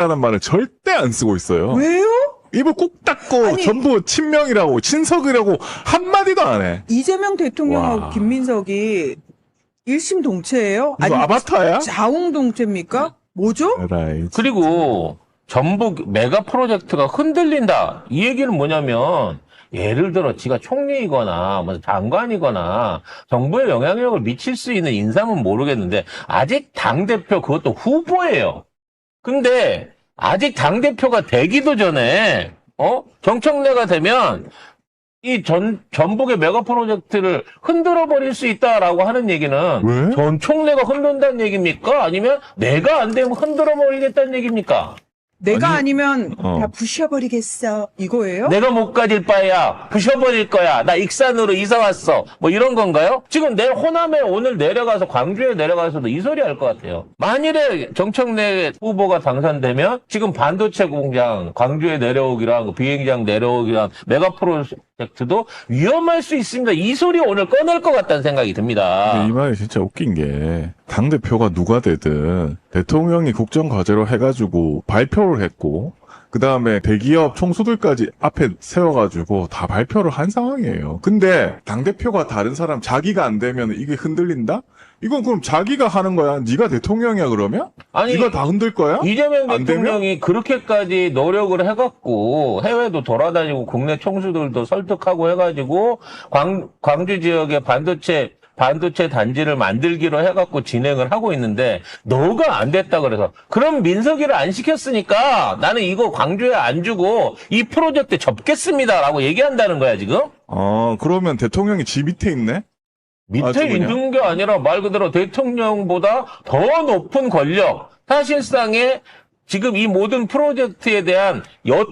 라는 말을 절대 안 쓰고 있어요. 왜요? 입을 꾹 닫고 아니, 전부 친명이라고 친석이라고 한마디도 안 해. 이재명 대통령하고 와. 김민석이 일심동체예요? 이거 아바타야? 자웅동체입니까? 뭐죠? 에라이, 그리고 전북 메가 프로젝트가 흔들린다. 이 얘기는 뭐냐면 예를 들어 지가 총리이거나 뭐 장관이거나 정부에 영향력을 미칠 수 있는 인사는 모르겠는데 아직 당대표 그것도 후보예요. 근데 아직 당대표가 되기도 전에 정청래가 되면 이 전북의 메가 프로젝트를 흔들어 버릴 수 있다라고 하는 얘기는 왜? 전 총래가 흔든다는 얘기입니까? 아니면 내가 안 되면 흔들어 버리겠다는 얘기입니까? 내가 아니, 아니면 어. 다 부셔버리겠어. 이거예요? 내가 못 가질 바에야 부셔버릴 거야. 나 익산으로 이사 왔어. 뭐 이런 건가요? 지금 내 호남에 오늘 내려가서 광주에 내려가서도 이 소리 할 것 같아요. 만일에 정청래 후보가 당선되면 지금 반도체 공장 광주에 내려오기로 한 거, 비행장 내려오기로 한 메가 프로젝트도 위험할 수 있습니다. 이 소리 오늘 꺼낼 것 같다는 생각이 듭니다. 근데 이 말이 진짜 웃긴 게 당대표가 누가 되든 대통령이 국정과제로 해가지고 발표를 했고 그 다음에 대기업 총수들까지 앞에 세워가지고 다 발표를 한 상황이에요. 근데 당대표가 다른 사람 자기가 안 되면 이게 흔들린다? 이건 그럼 자기가 하는 거야. 네가 대통령이야 그러면? 아니, 네가 다 흔들 거야? 이재명 안 되면? 대통령이 그렇게까지 노력을 해갖고 해외도 돌아다니고 국내 총수들도 설득하고 해가지고 광주 지역에 반도체 단지를 만들기로 해갖고 진행을 하고 있는데 너가 안 됐다 그래서 그럼 민석이를 안 시켰으니까 나는 이거 광주에 안 주고 이 프로젝트 접겠습니다라고 얘기한다는 거야 지금. 그러면 대통령이 지 밑에 있네? 밑에 아주 그냥. 있는 게 아니라 말 그대로 대통령보다 더 높은 권력, 사실상의 지금 이 모든 프로젝트에 대한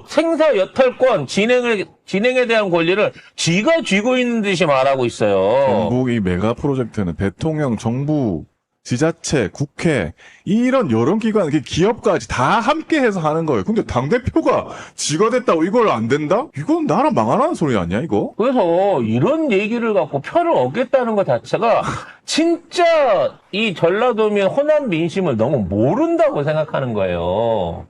생사 여탈권, 진행에 대한 권리를 쥐가 쥐고 있는 듯이 말하고 있어요. 전북 이 메가 프로젝트는 대통령, 정부, 지자체, 국회 이런 여러 기관, 기업까지 다 함께 해서 하는 거예요. 근데 당대표가 지가 됐다고 이걸 안 된다? 이건 나라 망하라는 소리 아니야 이거? 그래서 이런 얘기를 갖고 표를 얻겠다는 것 자체가 진짜 이 전라도민 호남 민심을 너무 모른다고 생각하는 거예요.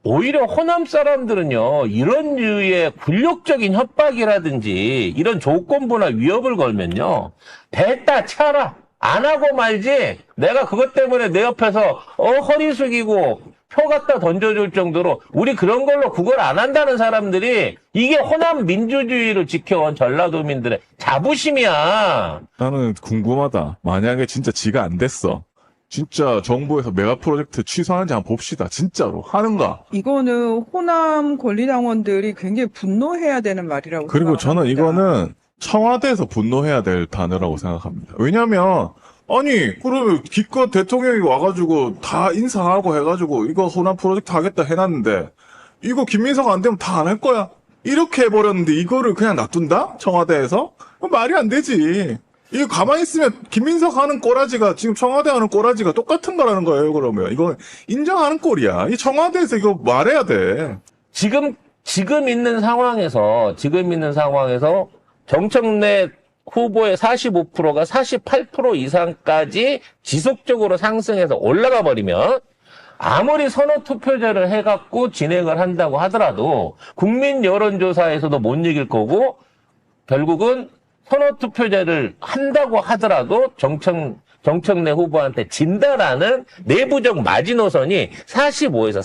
오히려 호남 사람들은요, 이런 류의 굴욕적인 협박이라든지 이런 조건부나 위협을 걸면요, 됐다 차라. 안 하고 말지 내가 그것 때문에 내 옆에서 허리 숙이고 표 갖다 던져줄 정도로 우리 그런 걸로 그걸 안 한다는 사람들이 이게 호남 민주주의를 지켜온 전라도민들의 자부심이야. 나는 궁금하다. 만약에 진짜 지가 안 됐어. 진짜 정부에서 메가 프로젝트 취소하는지 한번 봅시다. 진짜로 하는가? 이거는 호남 권리당원들이 굉장히 분노해야 되는 말이라고 그리고 저는 생각합니다. 이거는 청와대에서 분노해야 될 단어라고 생각합니다. 왜냐면 아니 그러면 기껏 대통령이 와가지고 다 인사하고 해가지고 이거 호남 프로젝트 하겠다 해놨는데 이거 김민석 안 되면 다 안 할 거야. 이렇게 해버렸는데 이거를 그냥 놔둔다? 청와대에서? 말이 안 되지. 이거 가만히 있으면 김민석 하는 꼬라지가 지금 청와대 하는 꼬라지가 똑같은 거라는 거예요. 그러면 이거 인정하는 꼴이야. 이 청와대에서 이거 말해야 돼. 지금 있는 상황에서 정청래 후보의 45%가 48% 이상까지 지속적으로 상승해서 올라가 버리면 아무리 선호 투표제를 해갖고 진행을 한다고 하더라도 국민 여론조사에서도 못 이길 거고 결국은 선호 투표제를 한다고 하더라도 정청래 후보한테 진다라는 내부적 마지노선이 45에서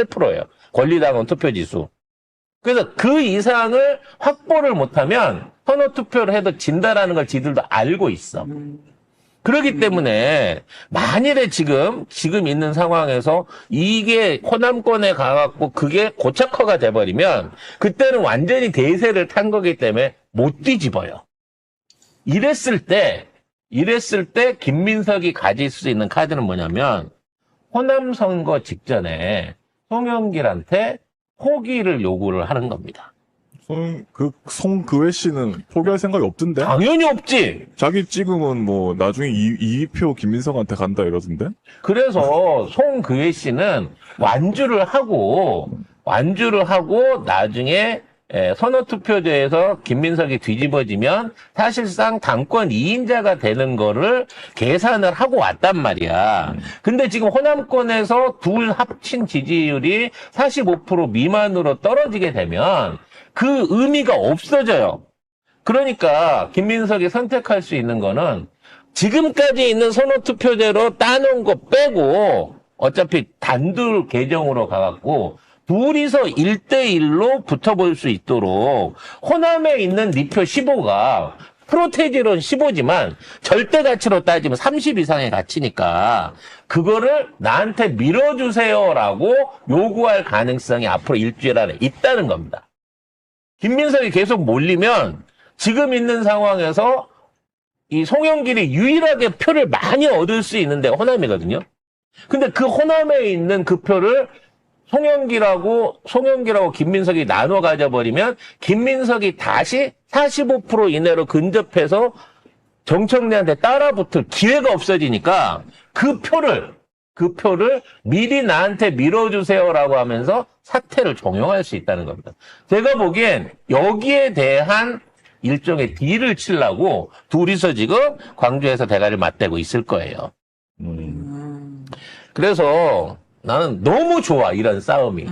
48%예요. 권리당원 투표지수. 그래서 그 이상을 확보를 못하면 선호 투표를 해도 진다라는 걸 지들도 알고 있어. 그렇기 때문에 만일에 지금 있는 상황에서 이게 호남권에 가갖고 그게 고착화가 돼버리면 그때는 완전히 대세를 탄 거기 때문에 못 뒤집어요. 이랬을 때 김민석이 가질 수 있는 카드는 뭐냐면 호남 선거 직전에 송영길한테 포기를 요구를 하는 겁니다. 송그회 씨는 포기할 생각이 없던데? 당연히 없지. 자기 찍으면 뭐 나중에 2표 김민석한테 간다 이러던데? 그래서 송그회 씨는 완주를 하고 나중에 선거투표제에서 김민석이 뒤집어지면 사실상 당권 2인자가 되는 거를 계산을 하고 왔단 말이야. 근데 지금 호남권에서 둘 합친 지지율이 45% 미만으로 떨어지게 되면 그 의미가 없어져요. 그러니까 김민석이 선택할 수 있는 거는 지금까지 있는 선거투표제로 따놓은 거 빼고 어차피 단둘 계정으로 가갖고 둘이서 1대1로 붙어볼 수 있도록 호남에 있는 니표 15가 프로테지론 15지만 절대 가치로 따지면 30 이상의 가치니까 그거를 나한테 밀어주세요라고 요구할 가능성이 앞으로 일주일 안에 있다는 겁니다. 김민석이 계속 몰리면 지금 있는 상황에서 이 송영길이 유일하게 표를 많이 얻을 수 있는 데가 호남이거든요. 근데 그 호남에 있는 그 표를 송영길하고 김민석이 나눠 가져버리면 김민석이 다시 45% 이내로 근접해서 정청래한테 따라붙을 기회가 없어지니까 그 표를 미리 나한테 밀어주세요라고 하면서 사태를 종용할 수 있다는 겁니다. 제가 보기엔 여기에 대한 일종의 딜을 치려고 둘이서 지금 광주에서 대가리를 맞대고 있을 거예요. 그래서 나는 너무 좋아, 이런 싸움이.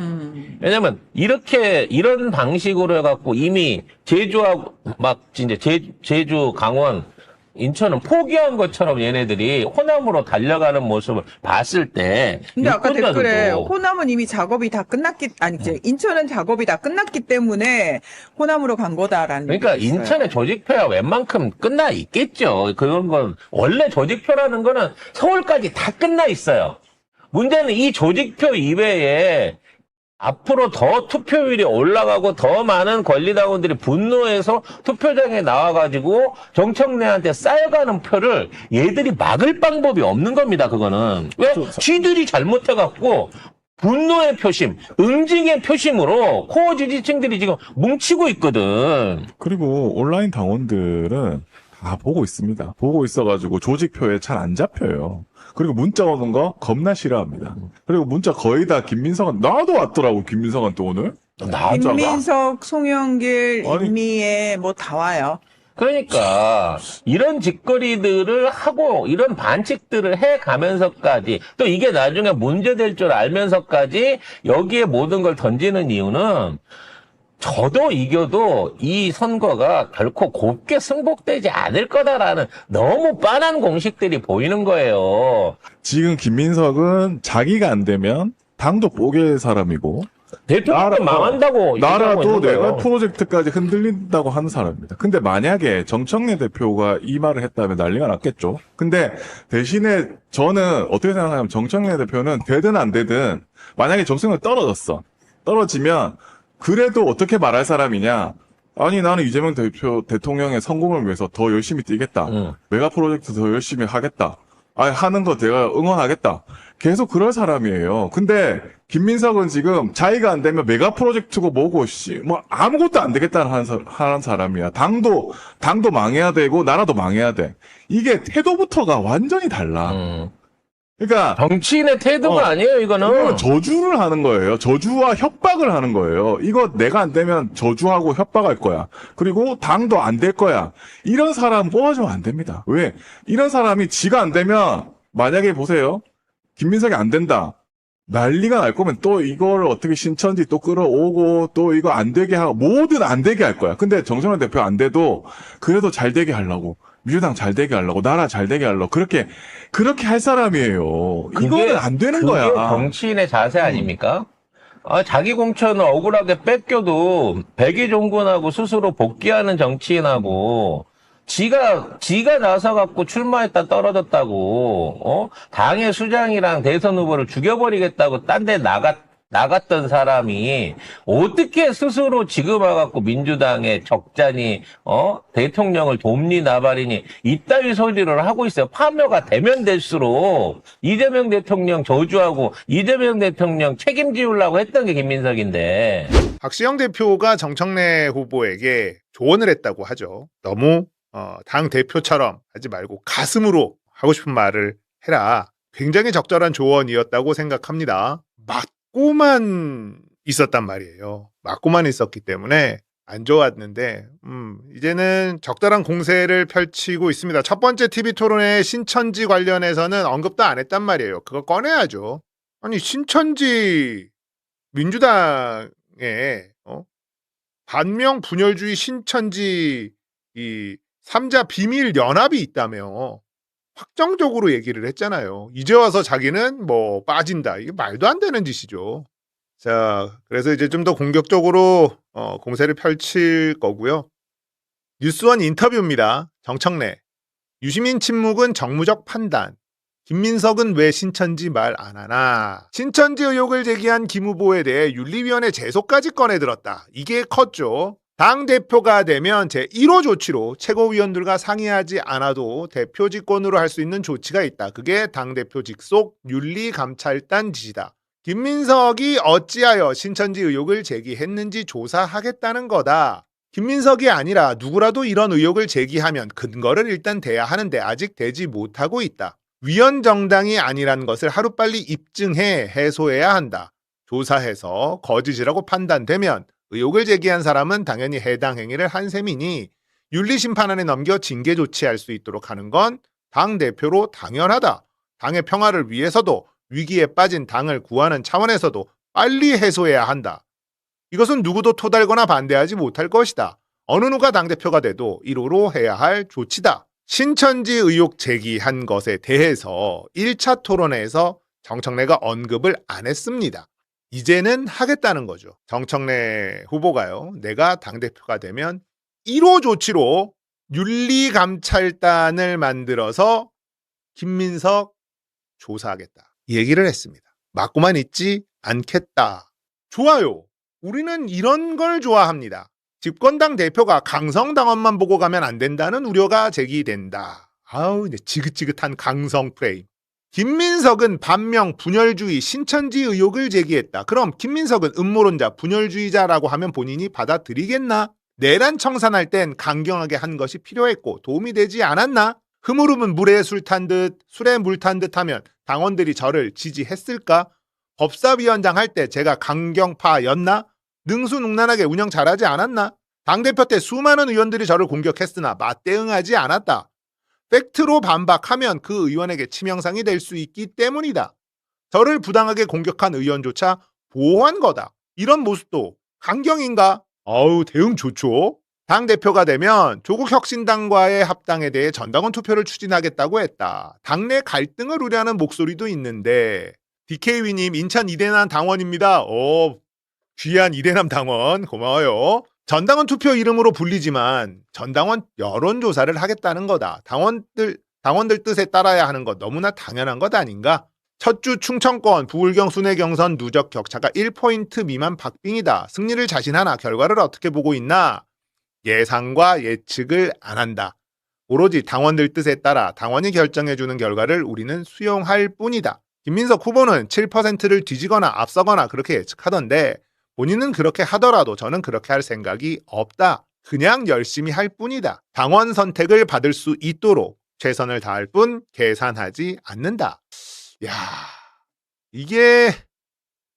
왜냐면 이런 방식으로 해갖고 이미 제주하고 막 진짜 제주, 강원, 인천은 포기한 것처럼 얘네들이 호남으로 달려가는 모습을 봤을 때. 근데 아까 댓글에 유권자들도 호남은 이미 작업이 다 이제 인천은 작업이 다 끝났기 때문에 호남으로 간 거다라는. 그러니까 얘기가 있어요. 인천의 조직표야 웬만큼 끝나 있겠죠. 그런 건 원래 조직표라는 거는 서울까지 다 끝나 있어요. 문제는 이 조직표 이외에 앞으로 더 투표율이 올라가고 더 많은 권리당원들이 분노해서 투표장에 나와가지고 정청래한테 쌓여가는 표를 얘들이 막을 방법이 없는 겁니다. 그거는. 왜? 쥐들이 잘못해갖고 분노의 표심, 응징의 표심으로 코어 지지층들이 지금 뭉치고 있거든. 그리고 온라인 당원들은 다 보고 있습니다. 보고 있어가지고 조직표에 잘 안 잡혀요. 그리고 문자 오는 거 겁나 싫어합니다. 그리고 문자 거의 다 김민석은, 나도 왔더라고, 김민석한테 오늘. 김민석, 송영길, 아니. 임미애 뭐 다 와요. 그러니까 이런 짓거리들을 하고 이런 반칙들을 해가면서까지 또 이게 나중에 문제될 줄 알면서까지 여기에 모든 걸 던지는 이유는 저도 이겨도 이 선거가 결코 곱게 승복되지 않을 거다라는 너무 뻔한 공식들이 보이는 거예요. 지금 김민석은 자기가 안 되면 당도 뽀갤 사람이고, 대통령도 망한다고 얘기하고 나라도 있는 거예요. 내가 프로젝트까지 흔들린다고 하는 사람입니다. 근데 만약에 정청래 대표가 이 말을 했다면 난리가 났겠죠. 근데 대신에 저는 어떻게 생각하냐면 정청래 대표는 되든 안 되든 만약에 정청래 떨어졌어. 떨어지면 그래도 어떻게 말할 사람이냐. 아니 나는 이재명 대통령의 성공을 위해서 더 열심히 뛰겠다. 메가 프로젝트 더 열심히 하겠다. 하는 거 내가 응원하겠다. 계속 그럴 사람이에요. 근데 김민석은 지금 자기가 안 되면 메가 프로젝트고 뭐고 뭐 아무것도 안 되겠다는 하는 사람이야. 당도 망해야 되고 나라도 망해야 돼. 이게 태도부터가 완전히 달라. 그러니까 정치인의 태도가 아니에요, 이거는. 이거는 저주를 하는 거예요. 저주와 협박을 하는 거예요. 이거 내가 안 되면 저주하고 협박할 거야. 그리고 당도 안 될 거야. 이런 사람 뽑아주면 안 됩니다. 왜? 이런 사람이 지가 안 되면 만약에 보세요. 김민석이 안 된다. 난리가 날 거면 또 이걸 어떻게 신천지 또 끌어오고 또 이거 안 되게 하고 뭐든 안 되게 할 거야. 근데 정청래 대표 안 돼도 그래도 잘 되게 하려고. 민주당 잘 되게 하려고, 나라 잘 되게 하려고, 그렇게 할 사람이에요. 이거는 안 되는 거야. 그게 정치인의 자세 아닙니까? 자기 공천을 억울하게 뺏겨도 백의종군하고 스스로 복귀하는 정치인하고 지가 나서갖고 출마했다 떨어졌다고, 당의 수장이랑 대선 후보를 죽여버리겠다고 딴 데 나갔던 사람이 어떻게 스스로 지금 와갖고 민주당의 적자니, 대통령을 돕니 나발이니 이따위 소리를 하고 있어요. 파묘가 되면 될수록 이재명 대통령 저주하고 이재명 대통령 책임지우려고 했던 게 김민석인데. 박시영 대표가 정청래 후보에게 조언을 했다고 하죠. 너무 당 대표처럼 하지 말고 가슴으로 하고 싶은 말을 해라. 굉장히 적절한 조언이었다고 생각합니다. 맞고만 있었단 말이에요. 맞고만 있었기 때문에 안 좋았는데 이제는 적절한 공세를 펼치고 있습니다. 첫 번째 TV 토론회 신천지 관련해서는 언급도 안 했단 말이에요. 그거 꺼내야죠. 아니 신천지 민주당에 반명 분열주의 신천지 이 3자 비밀 연합이 있다며 확정적으로 얘기를 했잖아요. 이제 와서 자기는 뭐 빠진다. 이게 말도 안 되는 짓이죠. 자, 그래서 이제 좀 더 공격적으로 공세를 펼칠 거고요. 뉴스원 인터뷰입니다. 정청래. 유시민 침묵은 정무적 판단. 김민석은 왜 신천지 말 안 하나? 신천지 의혹을 제기한 김 후보에 대해 윤리위원회 제소까지 꺼내들었다. 이게 컸죠. 당대표가 되면 제1호 조치로 최고위원들과 상의하지 않아도 대표직권으로 할 수 있는 조치가 있다. 그게 당대표 직속 윤리감찰단 지시다. 김민석이 어찌하여 신천지 의혹을 제기했는지 조사하겠다는 거다. 김민석이 아니라 누구라도 이런 의혹을 제기하면 근거를 일단 대야 하는데 아직 대지 못하고 있다. 위헌 정당이 아니란 것을 하루빨리 입증해 해소해야 한다. 조사해서 거짓이라고 판단되면 의혹을 제기한 사람은 당연히 해당 행위를 한 셈이니 윤리심판안에 넘겨 징계 조치할 수 있도록 하는 건 당대표로 당연하다. 당의 평화를 위해서도 위기에 빠진 당을 구하는 차원에서도 빨리 해소해야 한다. 이것은 누구도 토달거나 반대하지 못할 것이다. 어느 누가 당대표가 돼도 1호로 해야 할 조치다. 신천지 의혹 제기한 것에 대해서 1차 토론회에서 정청래가 언급을 안 했습니다. 이제는 하겠다는 거죠. 정청래 후보가요. 내가 당대표가 되면 1호 조치로 윤리감찰단을 만들어서 김민석 조사하겠다. 이 얘기를 했습니다. 맞고만 있지 않겠다. 좋아요. 우리는 이런 걸 좋아합니다. 집권당 대표가 강성당원만 보고 가면 안 된다는 우려가 제기된다. 아우, 지긋지긋한 강성 프레임. 김민석은 반명 분열주의 신천지 의혹을 제기했다. 그럼 김민석은 음모론자 분열주의자라고 하면 본인이 받아들이겠나? 내란 청산할 땐 강경하게 한 것이 필요했고 도움이 되지 않았나? 흐물흐물 물에 술 탄 듯 술에 물 탄 듯 하면 당원들이 저를 지지했을까? 법사위원장 할 때 제가 강경파였나? 능수능란하게 운영 잘하지 않았나? 당대표 때 수많은 의원들이 저를 공격했으나 맞대응하지 않았다. 팩트로 반박하면 그 의원에게 치명상이 될 수 있기 때문이다. 저를 부당하게 공격한 의원조차 보호한 거다. 이런 모습도 강경인가? 어우, 대응 좋죠. 당대표가 되면 조국혁신당과의 합당에 대해 전당원 투표를 추진하겠다고 했다. 당내 갈등을 우려하는 목소리도 있는데 DK위님 인천 이대남 당원입니다. 귀한 이대남 당원 고마워요. 전당원 투표 이름으로 불리지만 전당원 여론조사를 하겠다는 거다. 당원들 뜻에 따라야 하는 것 너무나 당연한 것 아닌가? 첫 주 충청권 부울경 순회 경선 누적 격차가 1포인트 미만 박빙이다. 승리를 자신하나 결과를 어떻게 보고 있나? 예상과 예측을 안 한다. 오로지 당원들 뜻에 따라 당원이 결정해주는 결과를 우리는 수용할 뿐이다. 김민석 후보는 7%를 뒤지거나 앞서거나 그렇게 예측하던데 본인은 그렇게 하더라도 저는 그렇게 할 생각이 없다. 그냥 열심히 할 뿐이다. 당원 선택을 받을 수 있도록 최선을 다할 뿐 계산하지 않는다. 야, 이게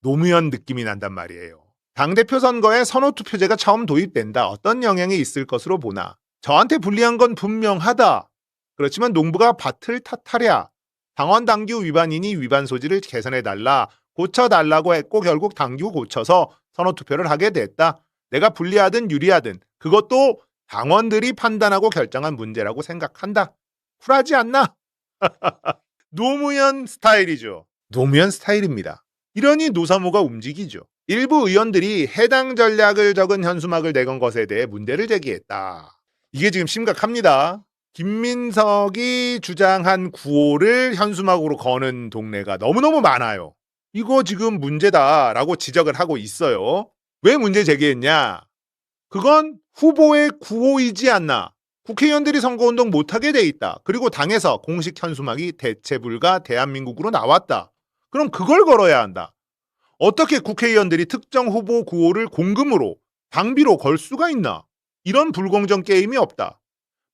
노무현 느낌이 난단 말이에요. 당대표 선거에 선호투표제가 처음 도입된다. 어떤 영향이 있을 것으로 보나. 저한테 불리한 건 분명하다. 그렇지만 농부가 밭을 탓하랴. 당원 당규 위반이니 위반 소지를 개선해달라. 고쳐달라고 했고 결국 당규 고쳐서 선호투표를 하게 됐다. 내가 불리하든 유리하든 그것도 당원들이 판단하고 결정한 문제라고 생각한다. 쿨하지 않나? 노무현 스타일이죠. 노무현 스타일입니다. 이러니 노사모가 움직이죠. 일부 의원들이 해당 전략을 적은 현수막을 내건 것에 대해 문제를 제기했다. 이게 지금 심각합니다. 김민석이 주장한 구호를 현수막으로 거는 동네가 너무너무 많아요. 이거 지금 문제다라고 지적을 하고 있어요. 왜 문제 제기했냐? 그건 후보의 구호이지 않나. 국회의원들이 선거운동 못하게 돼 있다. 그리고 당에서 공식 현수막이 대체 불가 대한민국으로 나왔다. 그럼 그걸 걸어야 한다. 어떻게 국회의원들이 특정 후보 구호를 공금으로, 당비로 걸 수가 있나? 이런 불공정 게임이 없다.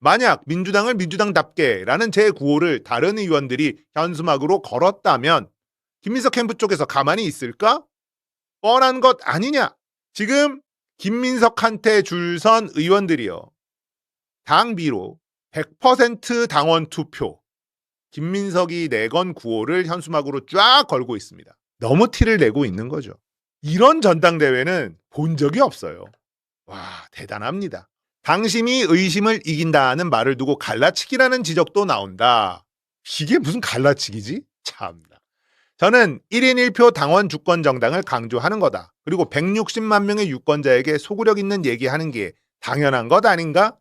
만약 민주당을 민주당답게 라는 제 구호를 다른 의원들이 현수막으로 걸었다면 김민석 캠프 쪽에서 가만히 있을까? 뻔한 것 아니냐? 지금 김민석한테 줄 선 의원들이요. 당비로 100% 당원 투표. 김민석이 내건 구호를 현수막으로 쫙 걸고 있습니다. 너무 티를 내고 있는 거죠. 이런 전당대회는 본 적이 없어요. 와, 대단합니다. 당심이 의심을 이긴다는 말을 두고 갈라치기라는 지적도 나온다. 이게 무슨 갈라치기지? 참나. 저는 1인 1표 당원 주권 정당을 강조하는 거다. 그리고 160만 명의 유권자에게 소구력 있는 얘기하는 게 당연한 것 아닌가?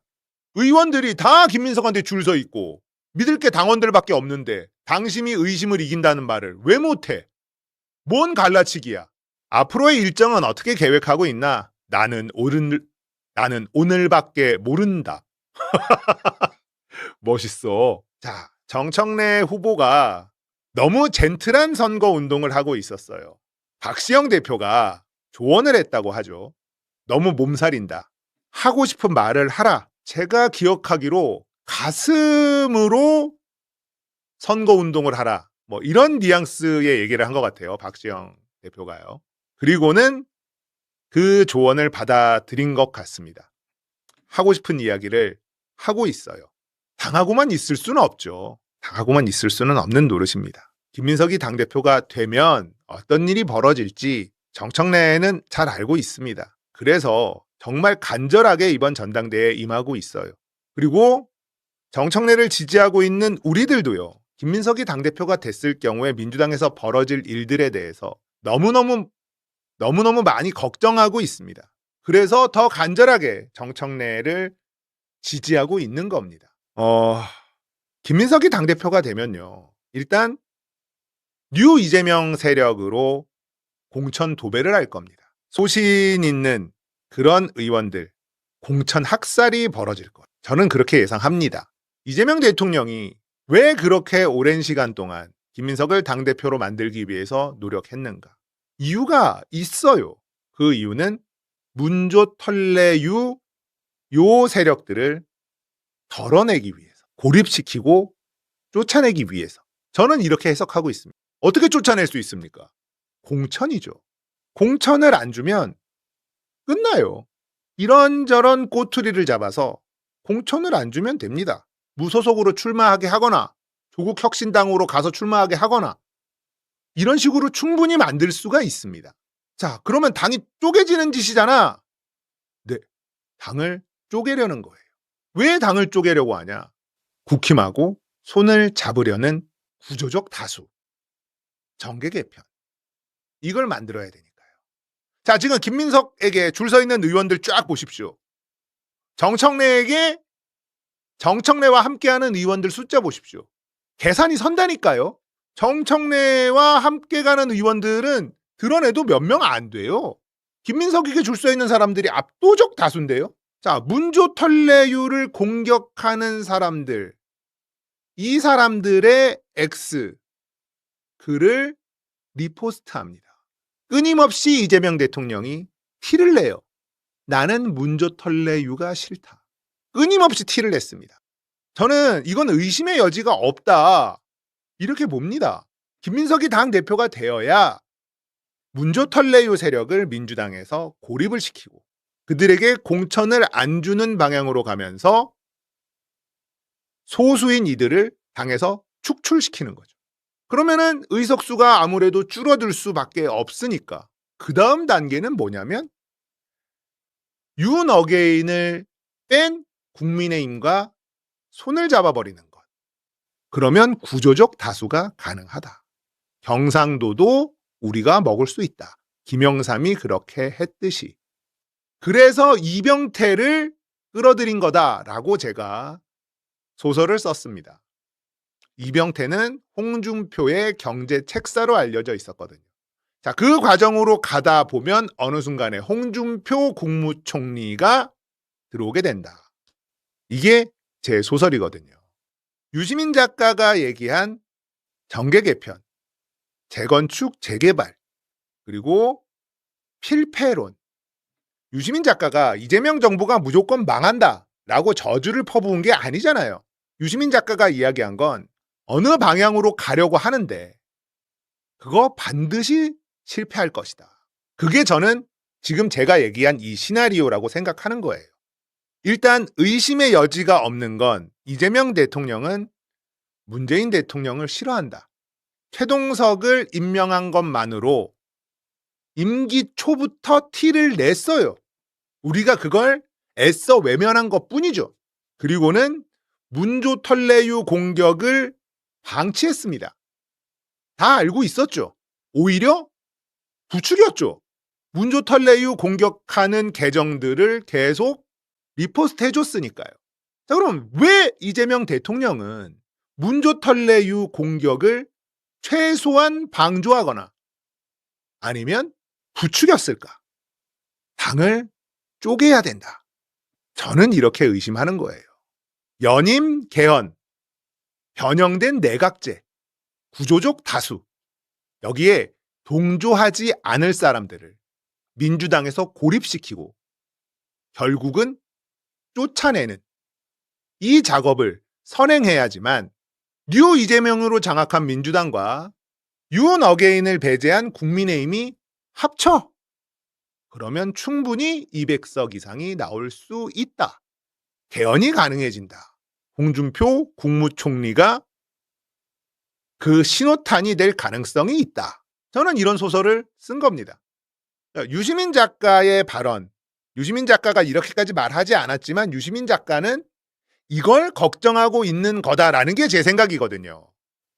의원들이 다 김민석한테 줄 서 있고 믿을 게 당원들밖에 없는데 당심이 의심을 이긴다는 말을 왜 못해? 뭔 갈라치기야? 앞으로의 일정은 어떻게 계획하고 있나? 나는 오늘밖에 모른다. 멋있어. 자, 정청래 후보가 너무 젠틀한 선거 운동을 하고 있었어요. 박시영 대표가 조언을 했다고 하죠. 너무 몸살인다. 하고 싶은 말을 하라. 제가 기억하기로 가슴으로 선거 운동을 하라. 뭐 이런 뉘앙스의 얘기를 한 것 같아요. 박시영 대표가요. 그리고는 그 조언을 받아들인 것 같습니다. 하고 싶은 이야기를 하고 있어요. 당하고만 있을 수는 없죠. 당하고만 있을 수는 없는 노릇입니다. 김민석이 당대표가 되면 어떤 일이 벌어질지 정청래는 잘 알고 있습니다. 그래서 정말 간절하게 이번 전당대회에 임하고 있어요. 그리고 정청래를 지지하고 있는 우리들도요. 김민석이 당대표가 됐을 경우에 민주당에서 벌어질 일들에 대해서 너무너무 많이 걱정하고 있습니다. 그래서 더 간절하게 정청래를 지지하고 있는 겁니다. 김민석이 당대표가 되면요. 일단 뉴 이재명 세력으로 공천 도배를 할 겁니다. 소신 있는 그런 의원들 공천 학살이 벌어질 거예요. 저는 그렇게 예상합니다. 이재명 대통령이 왜 그렇게 오랜 시간 동안 김민석을 당대표로 만들기 위해서 노력했는가? 이유가 있어요. 그 이유는 문조 털레유 요 세력들을 덜어내기 위해서, 고립시키고 쫓아내기 위해서. 저는 이렇게 해석하고 있습니다. 어떻게 쫓아낼 수 있습니까? 공천이죠. 공천을 안 주면 끝나요. 이런저런 꼬투리를 잡아서 공천을 안 주면 됩니다. 무소속으로 출마하게 하거나 조국 혁신당으로 가서 출마하게 하거나 이런 식으로 충분히 만들 수가 있습니다. 자, 그러면 당이 쪼개지는 짓이잖아. 네, 당을 쪼개려는 거예요. 왜 당을 쪼개려고 하냐? 국힘하고 손을 잡으려는 구조적 다수. 정계 개편. 이걸 만들어야 되니까요. 자, 지금 김민석에게 줄 서 있는 의원들 쫙 보십시오. 정청래와 함께하는 의원들 숫자 보십시오. 계산이 선다니까요. 정청래와 함께 가는 의원들은 드러내도 몇 명 안 돼요. 김민석에게 줄 서 있는 사람들이 압도적 다수인데요. 자, 문조 털레유를 공격하는 사람들, 이 사람들의 X 글을 리포스트합니다. 끊임없이 이재명 대통령이 티를 내요. 나는 문조 털레유가 싫다. 끊임없이 티를 냈습니다. 저는 이건 의심의 여지가 없다. 이렇게 봅니다. 김민석이 당대표가 되어야 문조 털레유 세력을 민주당에서 고립을 시키고 그들에게 공천을 안 주는 방향으로 가면서 소수인 이들을 당에서 축출시키는 거죠. 그러면은 의석수가 아무래도 줄어들 수밖에 없으니까 그 다음 단계는 뭐냐면 윤어게인을 뺀 국민의힘과 손을 잡아버리는 것. 그러면 구조적 다수가 가능하다. 경상도도 우리가 먹을 수 있다. 김영삼이 그렇게 했듯이. 그래서 이병태를 끌어들인 거다라고 제가 소설을 썼습니다. 이병태는 홍준표의 경제 책사로 알려져 있었거든요. 자, 그 과정으로 가다 보면 어느 순간에 홍준표 국무총리가 들어오게 된다. 이게 제 소설이거든요. 유시민 작가가 얘기한 정계 개편, 재건축, 재개발, 그리고 필패론. 유시민 작가가 이재명 정부가 무조건 망한다라고 저주를 퍼부은 게 아니잖아요. 유시민 작가가 이야기한 건 어느 방향으로 가려고 하는데 그거 반드시 실패할 것이다. 그게 저는 지금 제가 얘기한 이 시나리오라고 생각하는 거예요. 일단 의심의 여지가 없는 건 이재명 대통령은 문재인 대통령을 싫어한다. 최동석을 임명한 것만으로 임기 초부터 티를 냈어요. 우리가 그걸 애써 외면한 것뿐이죠. 그리고는 문조털레유 공격을 방치했습니다. 다 알고 있었죠. 오히려 부추겼죠. 문조털레유 공격하는 계정들을 계속 리포스트 해줬으니까요. 자, 그럼 왜 이재명 대통령은 문조털레유 공격을 최소한 방조하거나 아니면 부추겼을까? 당을 쪼개야 된다. 저는 이렇게 의심하는 거예요. 연임 개헌, 변형된 내각제, 구조적 다수, 여기에 동조하지 않을 사람들을 민주당에서 고립시키고 결국은 쫓아내는 이 작업을 선행해야지만 뉴 이재명으로 장악한 민주당과 윤 어게인을 배제한 국민의힘이 합쳐. 그러면 충분히 200석 이상이 나올 수 있다. 개헌이 가능해진다. 홍준표 국무총리가 그 신호탄이 될 가능성이 있다. 저는 이런 소설을 쓴 겁니다. 유시민 작가의 발언, 유시민 작가가 이렇게까지 말하지 않았지만 유시민 작가는 이걸 걱정하고 있는 거다라는 게 제 생각이거든요.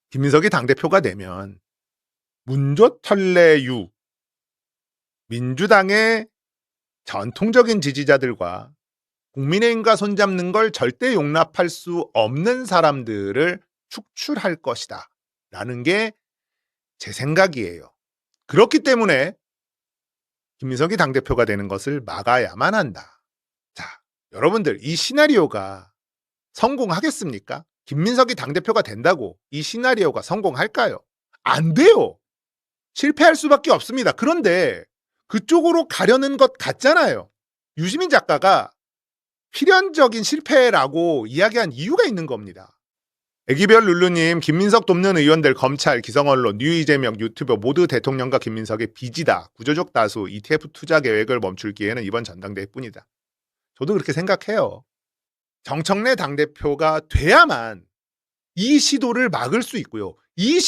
김민석이 당대표가 되면 문조털레유, 민주당의 전통적인 지지자들과 국민의힘과 손잡는 걸 절대 용납할 수 없는 사람들을 축출할 것이다 라는 게 제 생각이에요. 그렇기 때문에 김민석이 당대표가 되는 것을 막아야만 한다. 자, 여러분들 이 시나리오가 성공하겠습니까? 김민석이 당대표가 된다고 이 시나리오가 성공할까요? 안 돼요. 실패할 수밖에 없습니다. 그런데 그쪽으로 가려는 것 같잖아요. 유시민 작가가 필연적인 실패라고 이야기한 이유가 있는 겁니다. 애기별 룰루님, 김민석 돕는 의원들, 검찰, 기성언론, 뉴 이재명, 유튜버 모두 대통령과 김민석의 빚이다. 구조적 다수, ETF 투자 계획을 멈출 기회는 이번 전당대회뿐이다. 저도 그렇게 생각해요. 정청래 당대표가 돼야만 이 시도를 막을 수 있고요. 이